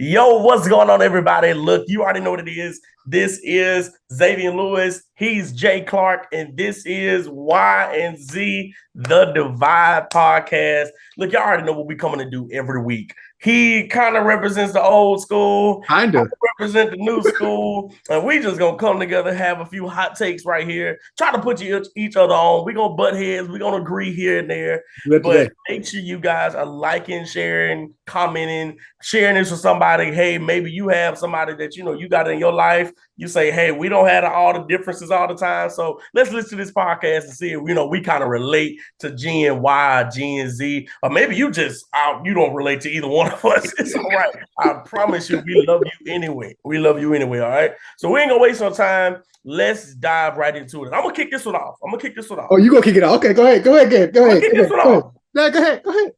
Yo, what's going on, everybody? Look, you already know what it is. This is Xavier Lewis. He's Jay Clark, and this is Y and Z, the Divide podcast. Look, y'all already know what we're coming to do every week. He kind of represents the old school. I Kinda. represent the new school. And we just gonna come together, have a few hot takes right here, try to put each other on. We're gonna butt heads, we're gonna agree here and there. Do that But today. make sure you guys are liking, sharing, commenting, sharing this with somebody. Hey, maybe you have somebody that you got in your life. You say, hey, we don't have all the differences all the time. So let's listen to this podcast and see if we kind of relate to Gen Y, Gen Z, or maybe you don't relate to either one of us. It's all right. I promise you, we love you anyway. We love you anyway. All right. So we ain't gonna waste no time. Let's dive right into it. I'm gonna kick this one off. Oh, you gonna kick it off? Okay, go ahead. Gabe. Go I'm gonna ahead. kick this one Go ahead. off. No, go ahead. Go ahead.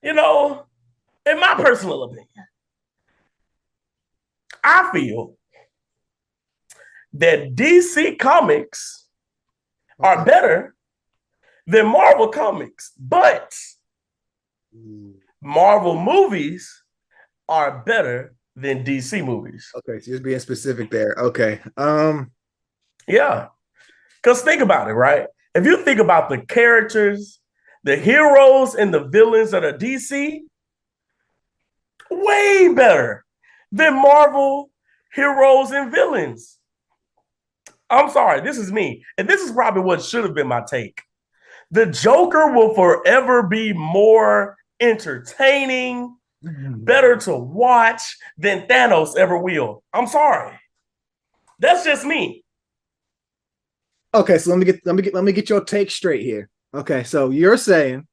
You know, in my personal opinion, I feel that DC comics are Okay. better than Marvel comics, but Marvel movies are better than DC movies. Okay, so you're being specific there. Okay. Yeah. Because think about it, right? If you think about the characters, the heroes and the villains of the DC, way better than Marvel heroes and villains. I'm sorry, this is me. And this is probably what should have been my take. The Joker will forever be more entertaining, better to watch than Thanos ever will. I'm sorry. That's just me. Okay, so let me get your take straight here. Okay, so you're saying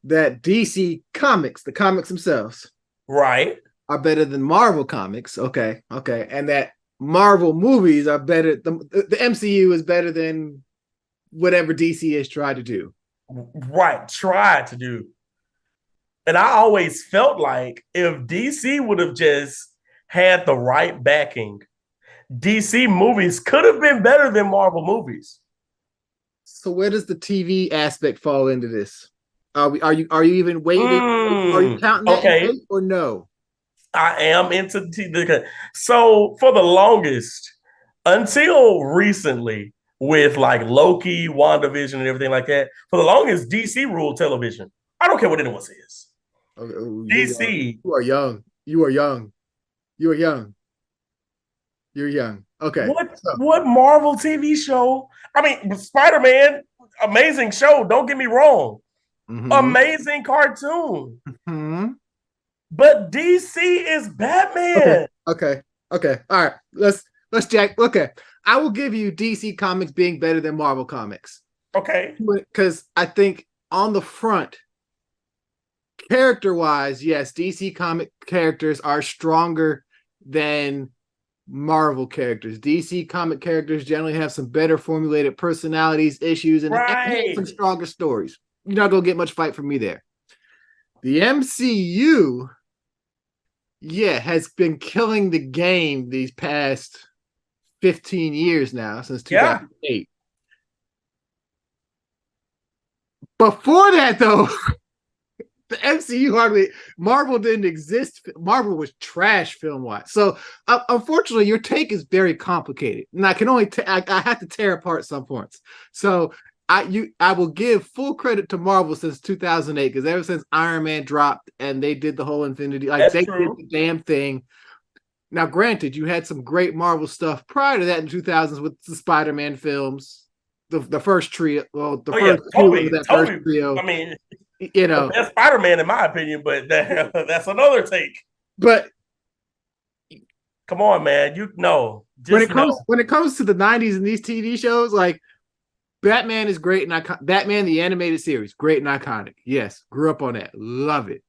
that DC comics, the comics themselves, Right. are better than Marvel comics. Okay, and that Marvel movies are better. The MCU is better than whatever DC has tried to do. Right. Try to do. And I always felt like if DC would have just had the right backing, DC movies could have been better than Marvel movies. So where does the TV aspect fall into this? Are you even waiting? Are you counting that in Okay. weight or no? I am into TV. So for the longest, until recently, with like Loki, WandaVision, and everything like that, for the longest, DC ruled television. I don't care what anyone says. Oh, you're young. DC. You are young. You are young. You are young. You're young. Okay. What Marvel TV show? I mean, Spider-Man, amazing show. Don't get me wrong. Mm-hmm. Amazing cartoon. Mm-hmm. But DC is Okay. Batman. Okay. Okay. All right. Let's Jack. Okay. I will give you DC comics being better than Marvel comics. Okay. Because I think on the front, character-wise, yes, DC comic characters are stronger than Marvel characters. DC comic characters generally have some better formulated personalities, issues, and Right. some stronger stories. You're not gonna get much fight from me there. The MCU, yeah, has been killing the game these past 15 years now, since 2008. Before that, though, the MCU Marvel didn't exist. Marvel was trash film wise. So unfortunately, your take is very complicated, and I can only I have to tear apart some points. So I will give full credit to Marvel since 2008, because ever since Iron Man dropped and they did the whole Infinity, That's they true. did the damn thing. Now, granted, you had some great Marvel stuff prior to that in 2000s with the Spider-Man films, the first trio, well, the first totally, that totally. first trio. I mean, you know, the best Spider-Man in my opinion, but that's another take. But come on, man, when it comes to the 90s and these TV shows, like Batman is great and Batman the animated series, great and iconic. Yes, grew up on that, love it.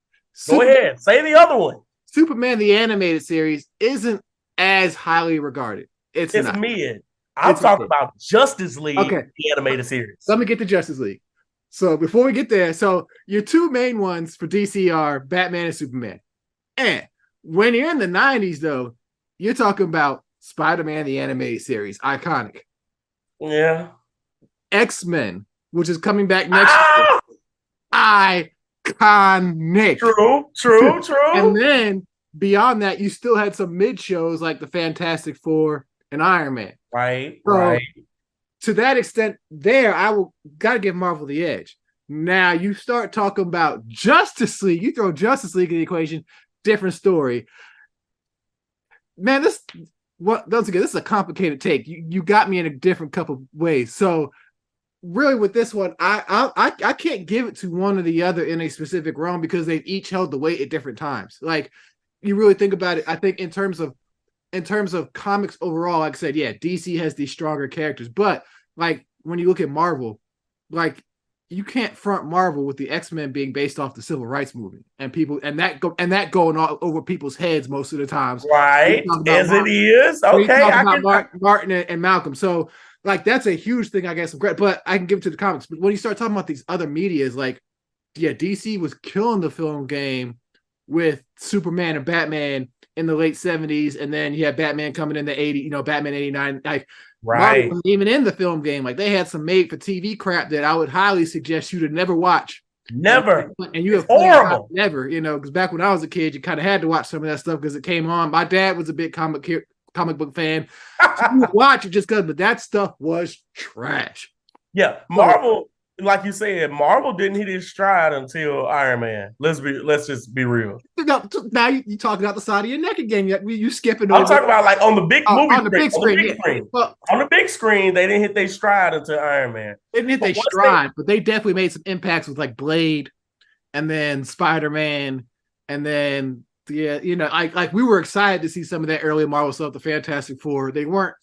Go ahead, say the other one. Superman the animated series isn't as highly regarded. It's not. Mid. I'm talking about Justice League, okay, the animated series. Let me get to Justice League. So before we get there, so your two main ones for DC are Batman and Superman. And when you're in the 90s, though, you're talking about Spider-Man the animated series, iconic. Yeah. X-Men, which is coming back next year. Iconic. True. And then beyond that, you still had some mid shows like the Fantastic Four and Iron Man. Right, So right. to that extent, there I will gotta give Marvel the edge. Now you start talking about Justice League, you throw Justice League in the equation, different story. Man, this what once again, this is a complicated take. You got me in a different couple ways. So really with this one, I can't give it to one or the other in a specific realm because they've each held the weight at different times. Like you really think about it, I think in terms of comics overall, like I said, yeah, DC has these stronger characters, but like when you look at Marvel, like you can't front Marvel with the X-Men being based off the civil rights movement and people and that going all over people's heads most of the times. When you Right, talk about as it Martin, is. when you Okay, talk I about can. Martin and Malcolm, so like that's a huge thing. I guess, but I can give it to the comics. But when you start talking about these other medias, like yeah, DC was killing the film game with Superman and Batman in the late 70s, and then you had Batman coming in the 80s, Batman 89. Like Marvel Right. wasn't even in the film game. Like they had some made for TV crap that I would highly suggest you to never watch. And Never. you It's have plenty of time horrible. never, because back when I was a kid, you kind of had to watch some of that stuff because it came on. My dad was a big comic book fan. So you would watch it just because, but that stuff was trash. Yeah, So Marvel, like you said, Marvel didn't hit his stride until Iron Man. Let's just be real. now you talking out the side of your neck again. You skipping I'm over talking about like on the big movie on the screen. big On the screen. big Yeah. screen. Well, On the big screen, they didn't hit their stride until Iron Man. they didn't hit But their once they stride, but they definitely made some impacts with like Blade and then Spider-Man, and then yeah, like we were excited to see some of that early Marvel stuff, the Fantastic Four. They weren't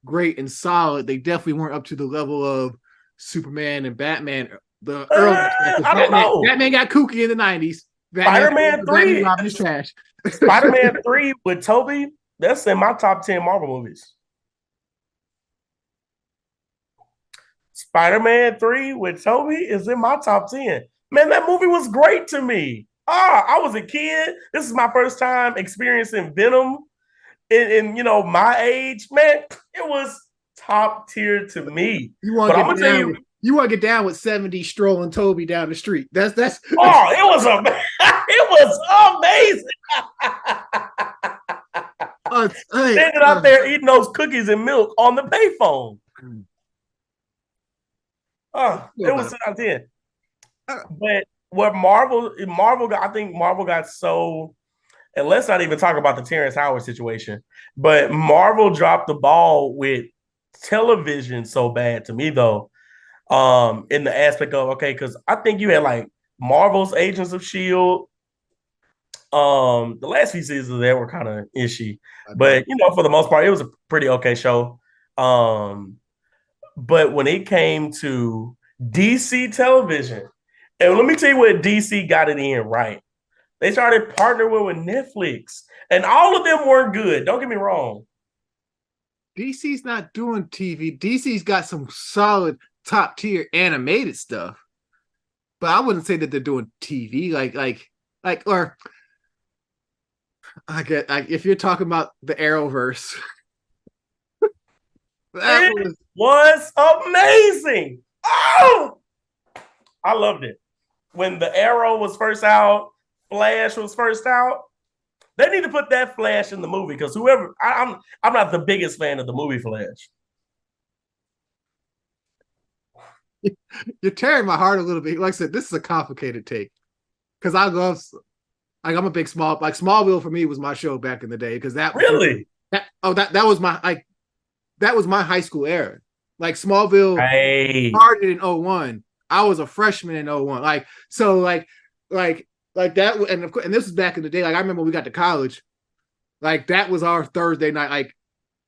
great and solid. They definitely weren't up to the level of Superman and Batman. The early stuff, because I don't know. Batman got kooky in the '90s. Spider-Man Batman 3, Robin is trash. Spider-Man 3 with Toby, that's in my top 10 Marvel movies. Spider-Man 3 with Toby is in my top 10. Man, that movie was great to me. I was a kid. This is my first time experiencing Venom in my age. Man, it was top tier to me. You want But to I'm get gonna tell down you, with you want to get down with 70 strolling Toby down the street. That's oh, it was it was amazing. Standing out there eating those cookies and milk on the payphone. It was out there. But what Marvel got, I think Marvel got so, and let's not even talk about the Terrence Howard situation, but Marvel dropped the ball with television so bad to me though, in the aspect of, okay, because I think you had like Marvel's Agents of Shield. The last few seasons there were kind of ishy, but for the most part, it was a pretty okay show. But when it came to DC television, and let me tell you what DC got it in right. They started partnering with Netflix, and all of them weren't good. Don't get me wrong. DC's not doing TV. DC's got some solid top tier animated stuff, but I wouldn't say that they're doing TV. Or I get if you're talking about the Arrowverse, that It was amazing. Oh, I loved it. When the Arrow was first out, Flash was first out. They need to put that Flash in the movie because I'm not the biggest fan of the movie Flash. you're tearing my heart a little bit. Like I said, this is a complicated take because I'm a big Smallville for me was my show back in the day because Really? that was my high school era. Like Smallville Hey. started in '01. I was a freshman in '01. Like that, and of course, and this was back in the day. Like I remember when we got to college, like that was our Thursday night. Like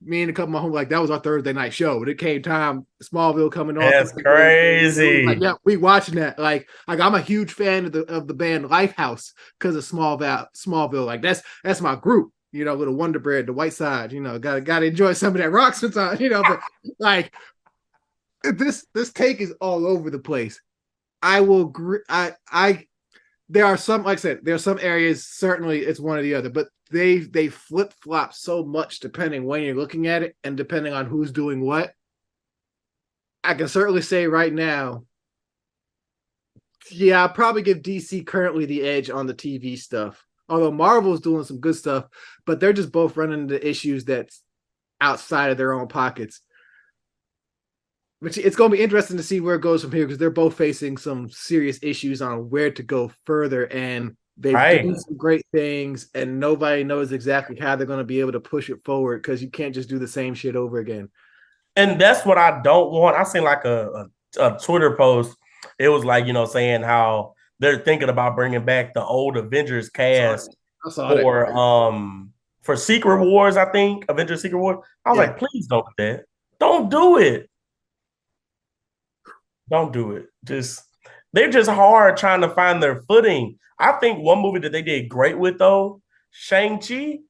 me and a couple of my homies, like that was our Thursday night show. But it came time Smallville coming on. That's crazy. Like yeah, we watching that. Like I'm a huge fan of the band Lifehouse because of Smallville. Like that's my group. Little Wonder Bread, the White Side. Gotta enjoy some of that rock sometimes. But like this take is all over the place. I will agree. There are some, like I said, there are some areas, certainly it's one or the other, but they flip flop so much depending when you're looking at it and depending on who's doing what. I can certainly say right now, yeah, I'll probably give DC currently the edge on the TV stuff Although Marvel's doing some good stuff, but they're just both running into issues that's outside of their own pockets. Which it's going to be interesting to see where it goes from here because they're both facing some serious issues on where to go further, and they've Right. done some great things, and nobody knows exactly how they're going to be able to push it forward because you can't just do the same shit over again. And that's what I don't want. I seen like a Twitter post. It was like, saying how they're thinking about bringing back the old Avengers cast I saw that. for Secret Wars, I think. Avengers Secret Wars. I was Yeah. like, please don't do that. Don't do it. Don't do it. They're just hard trying to find their footing. I think one movie that they did great with though, Shang-Chi,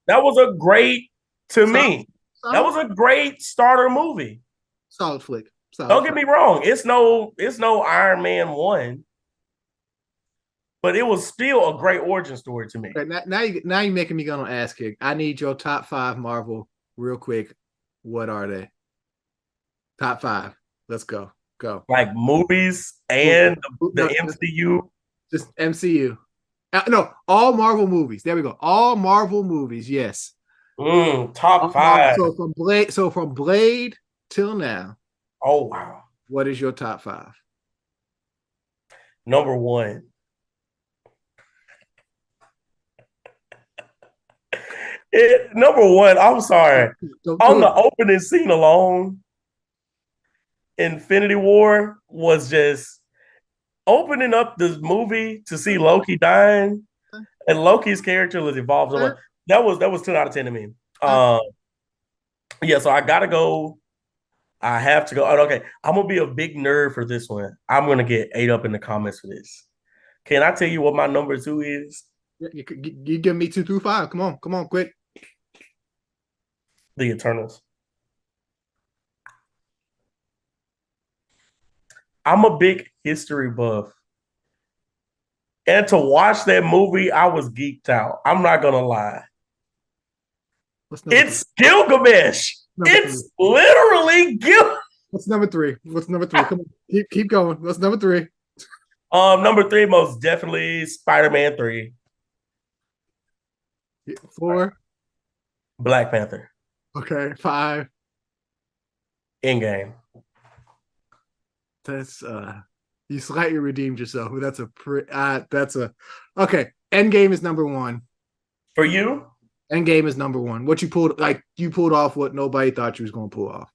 that was a great to me. That was a great starter movie. Solid flick. Don't get me wrong. It's no Iron Man 1, but it was still a great origin story to me. Okay, now you're making me go on ass kick. I need your top 5 Marvel real quick. What are they? Top 5. Let's go. Go. Like movies and the MCU. Just MCU. No, all Marvel movies. There we go. All Marvel movies. Yes. Top 5. So from Blade till now. Oh wow. What is your top 5? Number 1. Number 1, I'm sorry. On the opening scene alone, Infinity War was just opening up this movie to see Loki dying, and Loki's character was evolved. That was 10 out of 10 to me. Yeah, so I gotta go. I have to go. Okay, I'm gonna be a big nerd for this one. I'm gonna get 8 up in the comments for this. Can I tell you what my number 2 is? You give me 2 through 5. Come on, quick. The Eternals. I'm a big history buff. And to watch that movie, I was geeked out. I'm not going to lie. It's Gilgamesh. It's literally Gilgamesh. What's number 3? Come on. Keep going. What's number 3? Number 3, most definitely Spider-Man 3. 4? Black Panther. Okay. 5? Endgame. That's you slightly redeemed yourself. That's okay. Endgame is number 1. For you? Endgame is number 1. What you pulled off what nobody thought you was gonna pull off.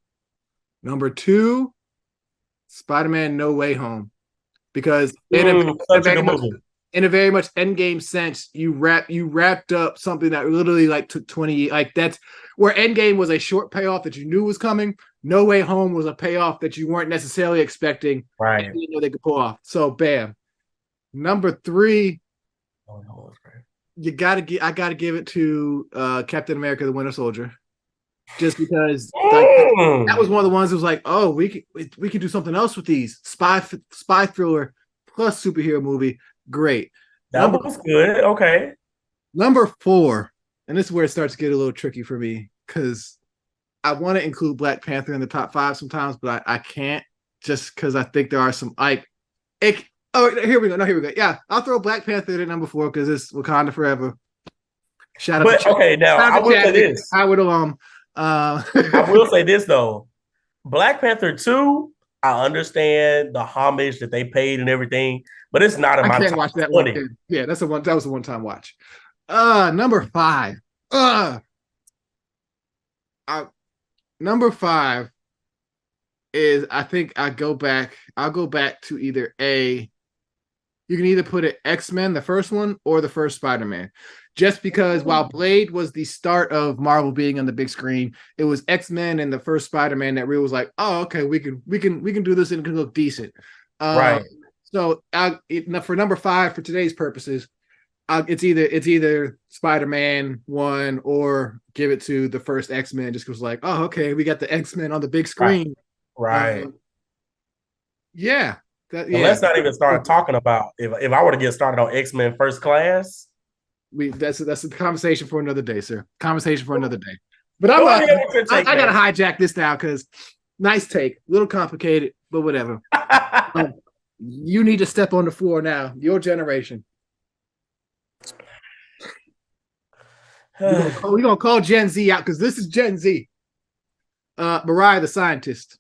Number 2, Spider-Man No Way Home. Because in a very much Endgame sense, you wrapped up something that literally like took 20. Like that's where Endgame was a short payoff that you knew was coming. No Way Home was a payoff that you weren't necessarily expecting. Right. You know they could pull off. So bam. Number 3. I gotta give it to Captain America: The Winter Soldier. Just because that was one of the ones that was like, oh, we could do something else with these spy thriller plus superhero movie. Great. That was good. Okay. Number 4, and this is where it starts to get a little tricky for me because I want to include Black Panther in the top 5 sometimes, but I can't just because I think there are some here we go. No, here we go. Yeah, I'll throw Black Panther at number 4 because it's Wakanda Forever. Shout out okay, now I will say this. Howard alum. I will say this though. Black Panther 2, I understand the homage that they paid and everything, but it's not in my top watch that 20. One. Yeah, that was a one-time watch. Number 5. Number 5 is I think I'll go back to either you can either put it X-Men, the first one, or the first Spider-Man. Just because while Blade was the start of Marvel being on the big screen, it was X-Men and the first Spider-Man that really was like, oh, okay, we can do this and it can look decent. Right. So for number 5 for today's purposes, it's either Spider-Man 1 or give it to the first X-Men just because like, oh, okay, we got the X-Men on the big screen. Right. Yeah. Let's not even start talking about if I were to get started on X-Men First Class. That's a conversation for another day, sir. Conversation for another day. But I gotta hijack this now because nice take, a little complicated, but whatever. You need to step on the floor now. Your generation. We're gonna call Gen Z out because this is Gen Z. Mariah the Scientist.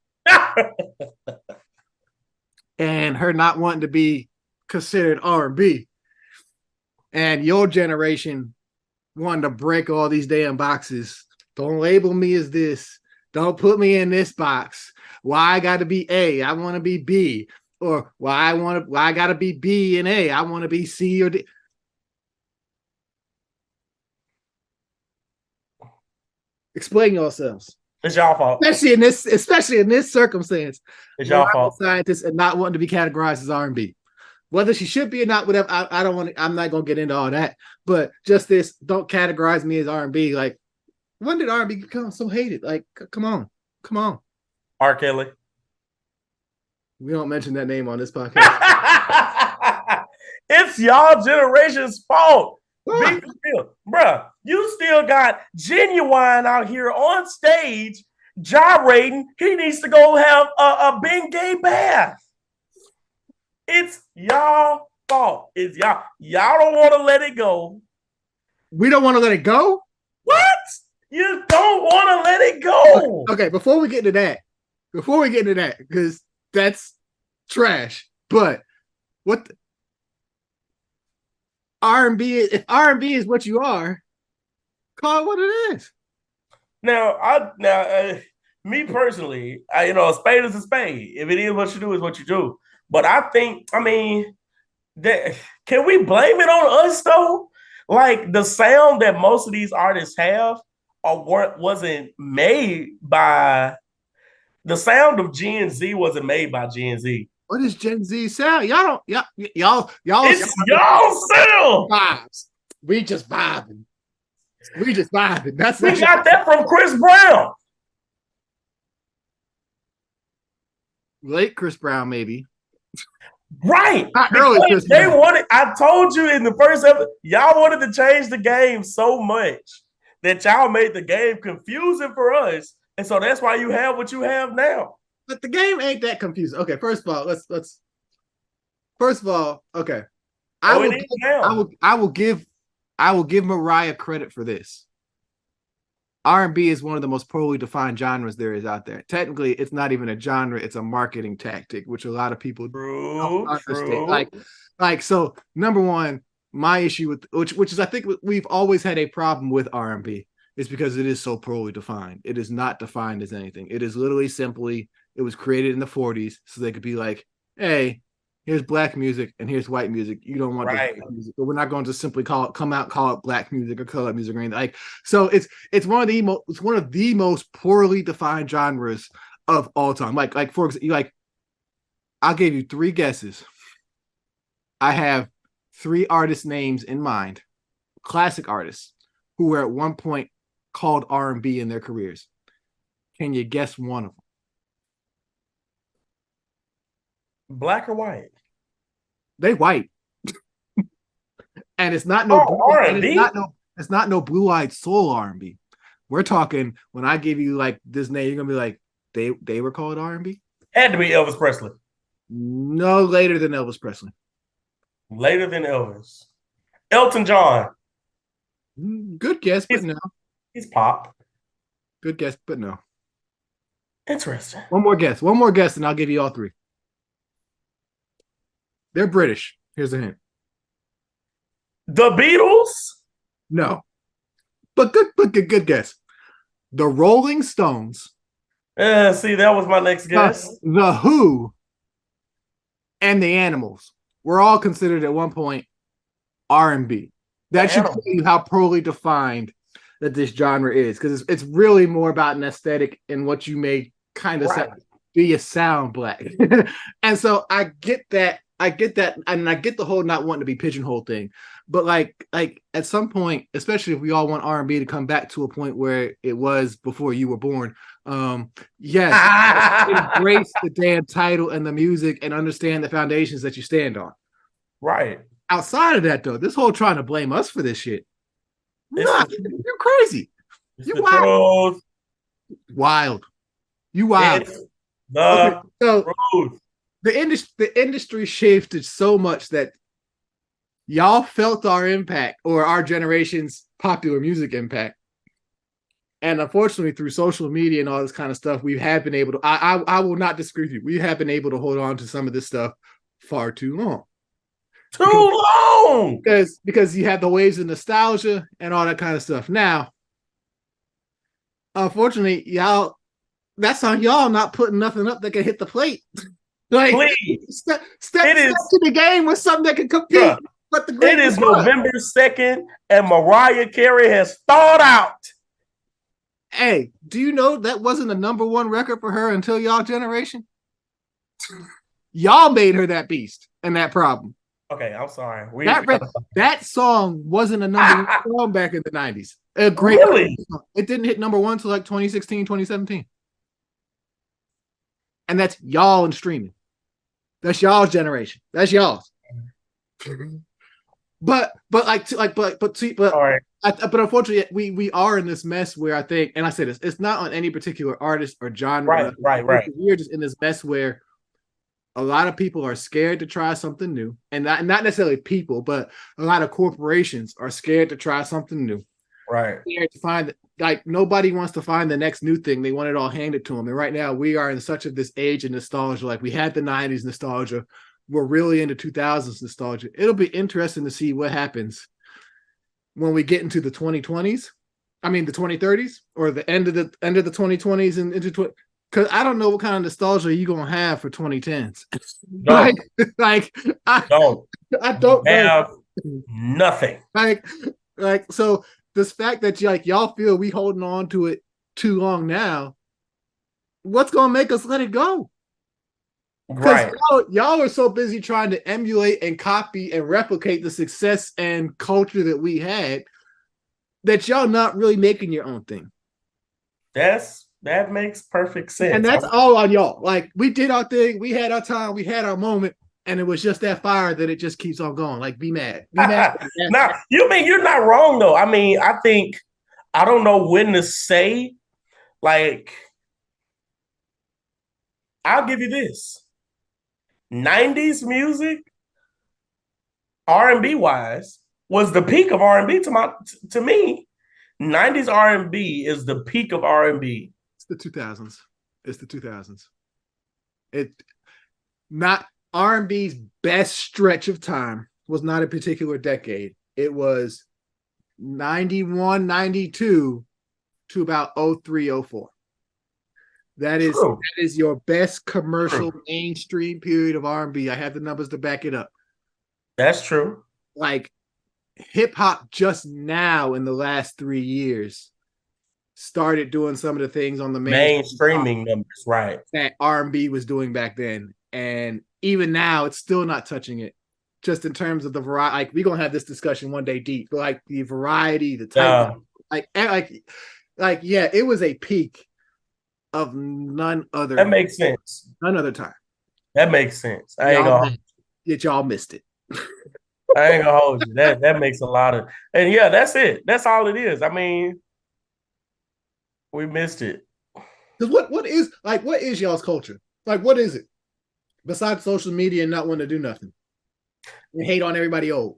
And her not wanting to be considered R&B. And your generation wanting to break all these damn boxes. Don't label me as this. Don't put me in this box. Why I got to be A? I want to be B. Or why I got to be B and A? I want to be C or D. Explain yourselves. It's y'all fault. Especially in this circumstance. It's y'all fault. Scientists and not wanting to be categorized as R&B. Whether she should be or not, whatever. I don't want to. I'm not gonna get into all that. But just this, don't categorize me as R&B. Like, when did R&B become so hated? Like, come on. R. Kelly. We don't mention that name on this podcast. It's y'all generation's fault. Be real. Bruh, you still got Genuine out here on stage gyrating. He needs to go have a Bengay bath. It's y'all fault. It's y'all. Y'all don't want to let it go. We don't want to let it go? What? You don't want to let it go. Okay, before we get into that, because that's trash. But what R&B, if R&B is what you are, call it what it is. Now, me personally, a spade is a spade. If it is what you do, is what you do. But I think, that can we blame it on us though? Like the sound that most of these artists have wasn't made by the sound of Gen Z wasn't made by Gen Z. What is Gen Z sound? Y'all. It's y'all sound. Vibes. We just vibing. We got that from Chris Brown. Late Chris Brown, maybe. Right. Not early Chris they Brown. wanted. I told you in the first episode, y'all wanted to change the game so much that y'all made the game confusing for us, and so that's why you have what you have now. But the game ain't that confusing. Okay, first of all, let's. First of all, okay, I will give Mariah credit for this. R&B is one of the most poorly defined genres there is out there. Technically, it's not even a genre; it's a marketing tactic, which a lot of people don't understand. Like so. Number one, my issue with which is I think we've always had a problem with R&B is because it is so poorly defined. It is not defined as anything. It is literally simply. It was created in the 40s so they could be like, hey, here's black music and here's white music. You don't want black music, but we're not going to simply call it black music or color music or anything. Like, so it's one of the most poorly defined genres of all time. Like for example, I'll give you 3 guesses. I have 3 artist names in mind, classic artists who were at one point called R&B in their careers. Can you guess one of them? Black or white? They white. And it's not R&B. It's not no blue-eyed soul R&B. We're talking when I give you like this name, you're gonna be like, they were called R&B? Had to be Elvis Presley. No later than Elvis Presley. Later than Elvis. Elton John. Good guess, but no. He's pop. Good guess, but no. Interesting. One more guess, and I'll give you all 3. They're British. Here's a hint. The Beatles? No. But good guess. The Rolling Stones. See, that was my next guess. The Who and the Animals were all considered at one point R&B. That should tell you how poorly defined that this genre is, because it's really more about an aesthetic and what you may kind of say. Do you sound black? And so I get that, and I get the whole not wanting to be pigeonholed thing. But like at some point, especially if we all want R&B to come back to a point where it was before you were born, yes, embrace the damn title and the music and understand the foundations that you stand on. Right. Outside of that, though, this whole trying to blame us for this shit, you're crazy. You wild. Wild. You wild. The truth. The industry shifted so much that y'all felt our impact, or our generation's popular music impact. And unfortunately, through social media and all this kind of stuff, we have been able to. I will not disagree with you. We have been able to hold on to some of this stuff far too long. Too long. Because you have the waves of nostalgia and all that kind of stuff. Now, unfortunately, y'all, that's on y'all not putting nothing up that can hit the plate. Like, please, step to the game with something that can compete. Bruh, but the great it is November 2nd, and Mariah Carey has thawed out. Hey, do you know that wasn't a number one record for her until y'all generation? Y'all made her that beast and that problem. Okay, I'm sorry. That song wasn't a number one song back in the 90s. A great really? Song. It didn't hit number one until like 2016, 2017. And that's y'all in streaming. That's y'all's generation. That's y'all's. But unfortunately, we are in this mess where I think, and I say this, it's not on any particular artist or genre. Right. We're just in this mess where a lot of people are scared to try something new, and not necessarily people, but a lot of corporations are scared to try something new. Right. Scared to find, like, nobody wants to find the next new thing. They want it all handed to them. And right now we are in such of this age of nostalgia. Like, we had the 90s nostalgia. We're really into 2000s nostalgia. It'll be interesting to see what happens when we get into the 2020s. I mean, the 2030s, or the end of the 2020s and into 20. Because I don't know what kind of nostalgia you're gonna have for 2010s. No. I don't have nothing. Like so this fact that y'all feel we holding on to it too long now, what's gonna make us let it go? Because y'all are so busy trying to emulate and copy and replicate the success and culture that we had that y'all not really making your own thing. That makes perfect sense. And that's all on y'all. Like, we did our thing, we had our time, we had our moment, and it was just that fire that it just keeps on going. Like, be mad. Now, you mean you're not wrong though. I mean, I think I don't know when to say, like, I'll give you this. 90s music, R&B wise, was the peak of R&B to me. 90s R&B is the peak of R&B. It's the 2000s. It not R&B's best stretch of time was not a particular decade. It was 91, 92 to about 03, 04. That is your best commercial mainstream period of R&B. I have the numbers to back it up. That's true. Like, hip hop just now in the last 3 years started doing some of the things on the mainstreaming numbers, right? That R&B was doing back then, and even now it's still not touching it. Just in terms of the variety, like, we're gonna have this discussion one day deep, but like the variety, the type, yeah, it was a peak of none other. That makes sense. None other time. That makes sense. I ain't gonna. Y'all missed it. I ain't gonna hold you. That makes a lot of, and yeah, that's it. That's all it is. I mean, we missed it. Because what is y'all's culture? Like, what is it? Besides social media and not wanting to do nothing. And hate on everybody old.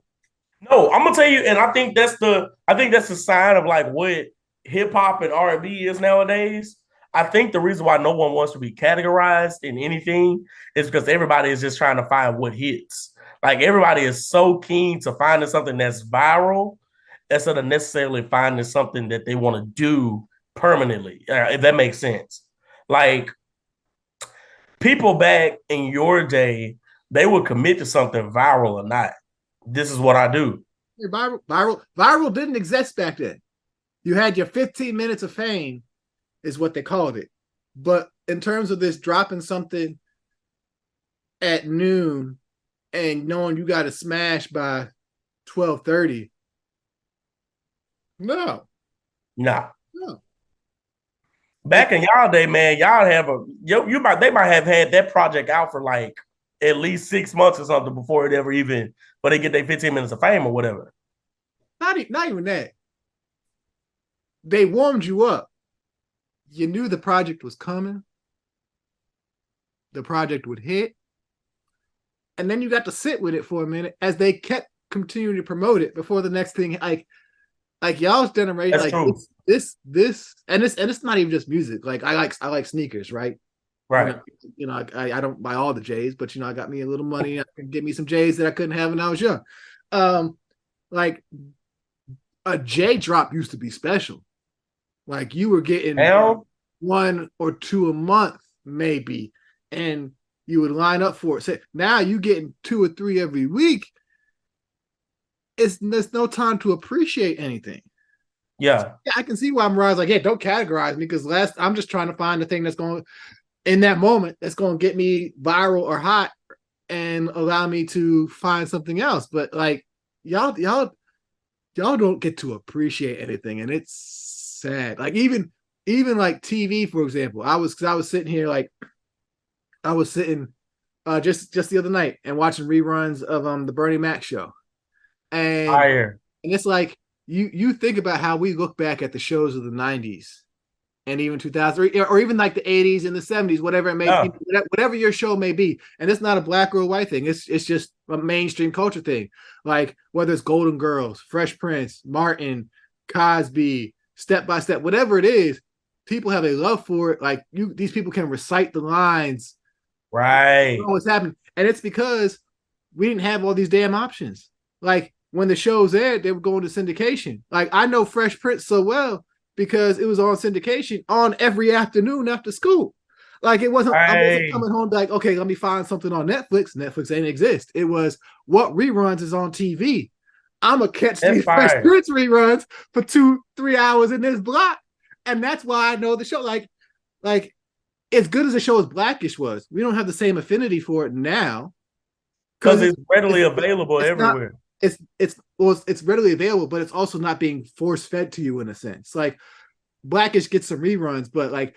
No, I'm gonna tell you, and I think that's the sign of like what hip hop and R&B is nowadays. I think the reason why no one wants to be categorized in anything is because everybody is just trying to find what hits. Like, everybody is so keen to finding something that's viral instead of necessarily finding something that they want to do permanently, if that makes sense. Like, people back in your day, they would commit to something viral or not. This is what I do. Viral didn't exist back then. You had your 15 minutes of fame, is what they called it. But in terms of this dropping something at noon and knowing you got to smash by 12:30, no. Back in y'all day, man, y'all have they might have had that project out for like at least 6 months or something before it ever even, but they get their 15 minutes of fame or whatever. Not even that. They warmed you up. You knew the project was coming. The project would hit. And then you got to sit with it for a minute as they kept continuing to promote it before the next thing. Like, like y'all's generation, That's like true. and it's not even just music. Like I like sneakers, right? You Right. know, I don't buy all the J's, but I got me a little money. I can get me some J's that I couldn't have when I was young. Um, like a J drop used to be special. Like you were getting Now, one or two a month, maybe, and you would line up for it. So now you getting two or three every week. There's no time to appreciate anything. yeah. Yeah, I can see why Mariah's like, hey, don't categorize me because I'm just trying to find the thing that's going in that moment that's going to get me viral or hot and allow me to find something else. But like y'all don't get to appreciate anything, and it's sad. Like even like TV, for example. I was sitting here like I was sitting just the other night and watching reruns of the Bernie Mac show, and Fire. it's like you think about how we look back at the shows of the '90s and even 2000 or even like the '80s and the '70s, whatever it may Yeah. be, whatever your show may be. And it's not a black or a white thing. It's just a mainstream culture thing. Like whether it's Golden Girls, Fresh Prince, Martin, Cosby, Step by Step, whatever it is, people have a love for it. Like these people can recite the lines. You Right. know what's happening, and it's because we didn't have all these damn options. Like when the shows aired, they were going to syndication. Like I know Fresh Prince so well because it was on syndication on every afternoon after school. Like I wasn't Right. coming home like, okay, let me find something on Netflix. Netflix ain't exist. It was what reruns is on TV. I'm gonna catch That's these Fresh fire. Prince reruns for 2-3 hours in this block, and that's why I know the show. Like as good as the show as Blackish was, we don't have the same affinity for it now Because because it's readily available it's not everywhere. it's readily available, but it's also not being force fed to you in a sense. Like Blackish gets some reruns, but like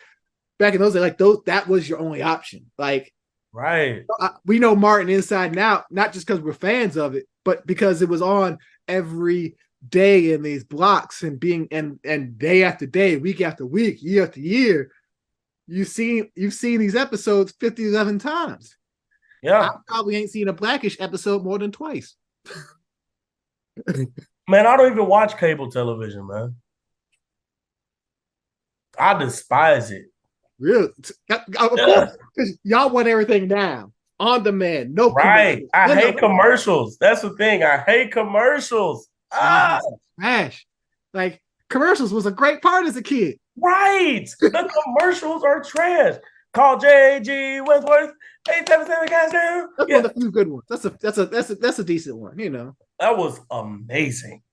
back in those days, like those that was your only option. Like Right. we know Martin inside and out, not just because we're fans of it, but because it was on every day in these blocks and being and day after day, week after week, year after year. You've seen these episodes 50, 11 times. I Yeah. probably ain't seen a Blackish episode more than twice. Man, I don't even watch cable television, man. I despise it. Really? Of course, Ugh. because y'all want everything now, on demand, no Right. commercials. I No, no, hate no. commercials. That's the thing. I hate commercials. Ah, Commercials are trash. Like commercials was a great part as a kid. right. The commercials are trash. Call JG Wentworth. 877 gas down. That's one Yeah, of the few good ones. That's a decent one. You know. that was amazing.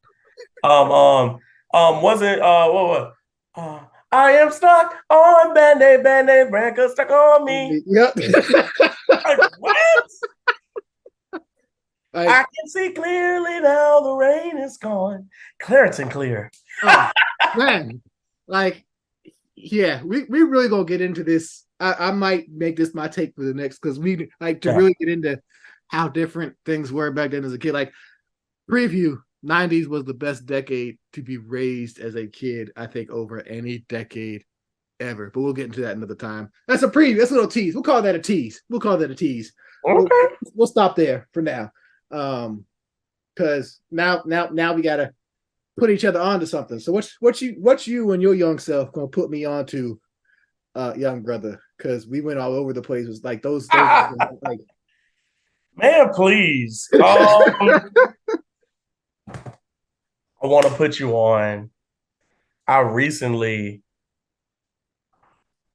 Wasn't what uh I am stuck on Band-Aid, Band-Aid, brand stuck on me. Yep. Like, what? I Like, can see clearly now the rain is gone. Clarence and clear. oh man, like yeah, we really gonna get into this. I might make this my take for the next because we like to Yeah. really get into how different things were back then as a kid. Like preview, '90s was the best decade to be raised as a kid, I think, over any decade ever. But we'll get into that another time. That's a preview. That's a little tease. We'll call that a tease. We'll call that a tease. We'll, Okay. we'll stop there for now. Because now we gotta put each other onto something. So what's you and your young self gonna put me onto, young brother? Because we went all over the place. It was like those like Man, please. I want to put you on. I recently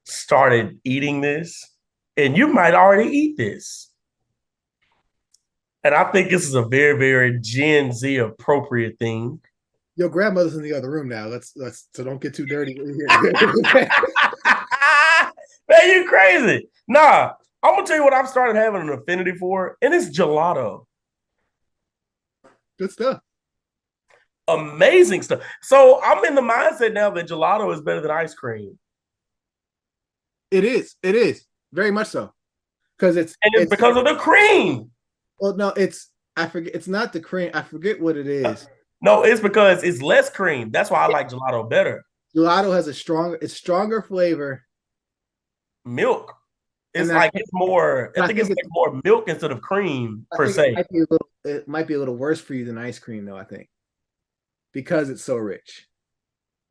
started eating this, and you might already eat this. And I think this is a very, very Gen Z appropriate thing. your grandmother's in the other room now. Let's so don't get too dirty. Man, you crazy. Nah, I'm gonna tell you what I've started having an affinity for, and it's gelato. Good stuff. Amazing stuff. So I'm in the mindset now that gelato is better than ice cream. It is. It is very much so because And it's because of the cream. well, no, it's I forget. It's not the cream. I forget what it is. No, it's because it's less cream. That's why I like gelato better. Gelato has it's stronger flavor, Milk. It's and like it's more, I I think think it's like more milk instead of cream I per think se. it might be a little worse for you than ice cream, though. I think because it's so rich.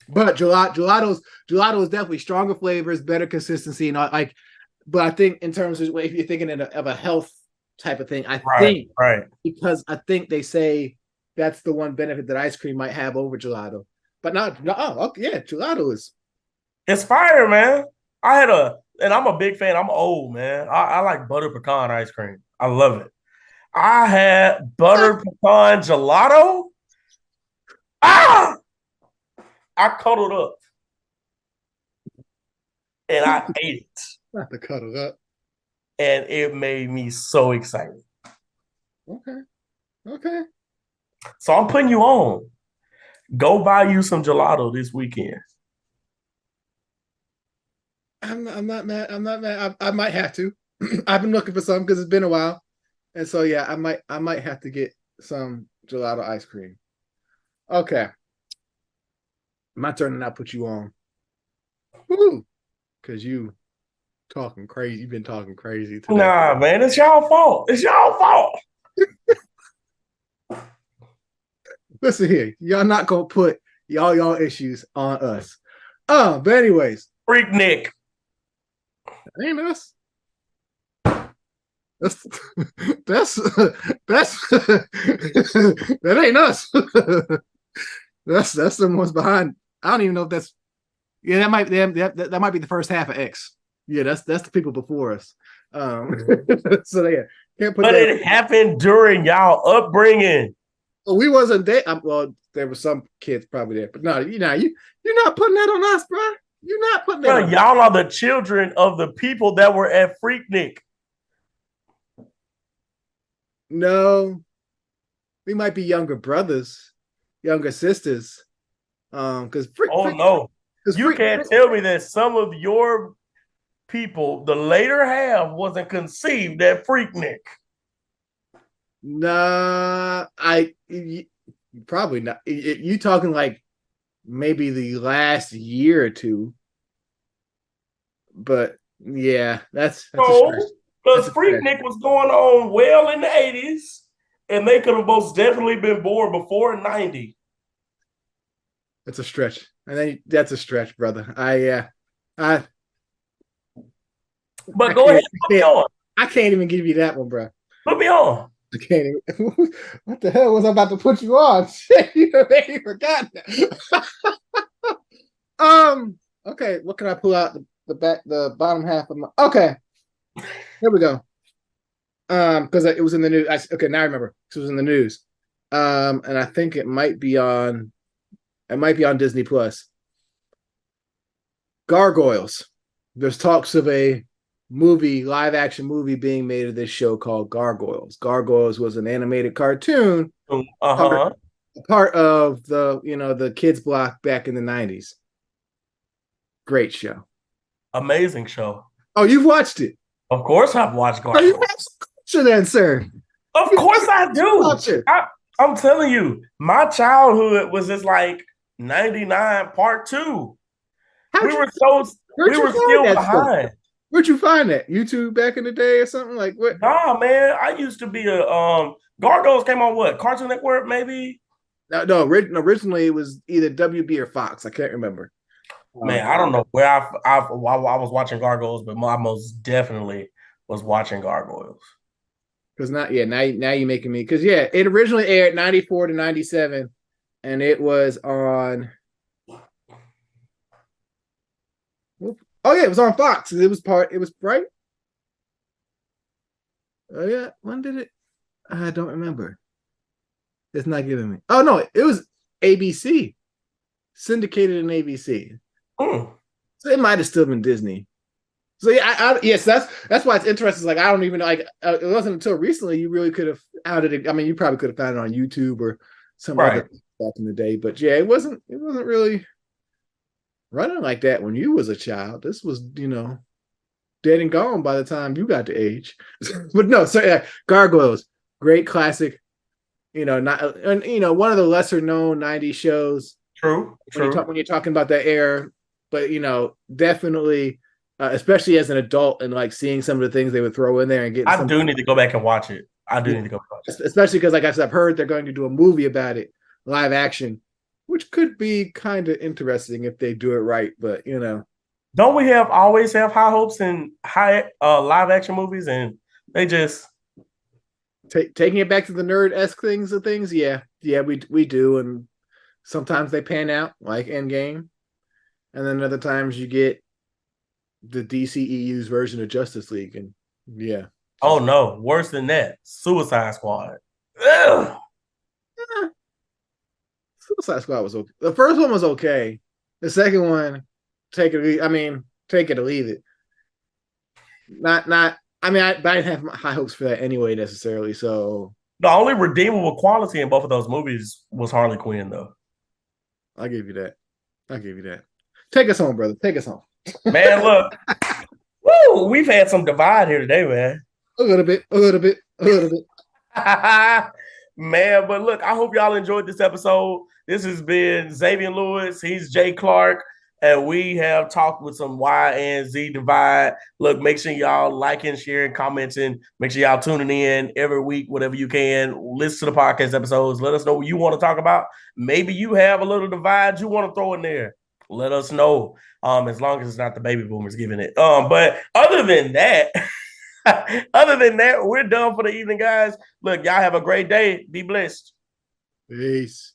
But gelato is definitely stronger flavors, better consistency, and like. But I think in terms of if you're thinking of a health type of thing, I think right. because I think they say that's the one benefit that ice cream might have over gelato. But not, no, oh, okay, yeah, gelato is. It's fire, man. And I'm a big fan. I'm old, man. I like butter pecan ice cream. I love it. I had butter pecan gelato. Ah, I cuddled up and I ate it. Not to cuddle up. And it made me so excited. Okay. Okay. So I'm putting you on. Go buy you some gelato this weekend. I'm not mad. I'm not mad. I might have to. I've been looking for some because it's been a while, and so yeah, I might have to get some gelato ice cream. Okay, my turn, and I'll put you on. Woo! Because you talking crazy. You've been talking crazy today. Nah, man, it's y'all fault. It's y'all fault. Listen here, y'all not gonna put y'all issues on us. But anyways, Freak Nick. that ain't us. That's that ain't us. That's someone's behind. I don't even know if that's. Yeah, that might be the first half of X. Yeah, that's the people before us. So yeah, can't put. But that. It happened during y'all upbringing. Well, we wasn't there. Well, there were some kids probably there, but no, you're not putting that on us, bro. You're not putting that. Bro, y'all are the children of the people that were at Freaknik. No, we might be younger brothers, younger sisters. Because no, you can't tell me that some of your people, the later half, wasn't conceived at Freaknik. Nah, probably not. You talking like maybe the last year or two, but yeah, that's no, because Freaknik was going on well in the 80s, and they could have most definitely been born before 90. That's a stretch. And then that's a stretch, brother. But go ahead, put me on. I can't even give you that one, bro. Put me on. I can't even. What the hell was I about to put you on? You already forgot. Okay, what can I pull out the bottom half of my? Okay, here we go. Because it was in the news. Okay, now I remember. It was in the news. And I think it might be on. It might be on Disney Plus. Gargoyles. There's talks of a live action movie being made of this show called Gargoyles. Gargoyles was an animated cartoon. Part of the kids block back in the 90s. Great show. Amazing show. Oh, you've watched it? Of course I've watched Gargoyles. Oh, you have some culture then, sir. Of course I do. I'm telling you, my childhood was just like 99 part 2. We were still behind. Where'd you find that? YouTube back in the day or something? Like what? Nah, man. I used to be a Gargoyles came on what? Cartoon Network, maybe? No, originally it was either WB or Fox. I can't remember. Man, I don't know where I was watching Gargoyles, but I most definitely was watching Gargoyles. Because now you're making me, because it originally aired 94 to 97, and it was on. Oh yeah, it was on Fox. It was right. Oh yeah, when did it? I don't remember. It's not giving me. Oh no, it was ABC, syndicated in ABC. So it might have still been Disney. So yes, that's why it's interesting. Like I don't even like it wasn't until recently you really could have outed it. I mean, you probably could have found it on YouTube or some other back in the day. But yeah, it wasn't really running like that when you was a child. This was dead and gone by the time you got to age. But no, so yeah, Gargoyles, great classic. Not one of the lesser known 90s shows. True. When you're talking about that era, but definitely. Especially as an adult and like seeing some of the things they would throw in there and get. I do need to go back and watch it. Especially because, like I said, I've heard they're going to do a movie about it, live action. which could be kind of interesting if they do it right. But Don't we have always have high hopes in high live action movies, and they just taking it back to the nerd esque things. Yeah, we do, and sometimes they pan out like Endgame, and then other times you get the DCEU's version of Justice League, and yeah, oh just no, worse than that, Suicide Squad. Ugh. eh, Suicide Squad was okay. The first one was okay. The second one, I mean, take it or leave it. Not. I mean, I didn't have high hopes for that anyway necessarily. So The only redeemable quality in both of those movies was Harley Quinn, though. I'll give you that. I'll give you that. Take us home, brother. Take us home. Man, look, woo, we've had some divide here today, man. A little bit, a little bit, a little bit. Man, but look, I hope y'all enjoyed this episode. This has been Xavier Lewis. He's Jay Clark, and we have talked with some Y and Z divide. Look, make sure y'all liking, sharing, commenting. Make sure y'all tuning in every week, whatever you can. Listen to the podcast episodes. Let us know what you want to talk about. Maybe you have a little divide you want to throw in there. Let us know. As long as it's not the baby boomers giving it. But other than that. Other than that, we're done for the evening, guys. Look, y'all have a great day. Be blessed. Peace.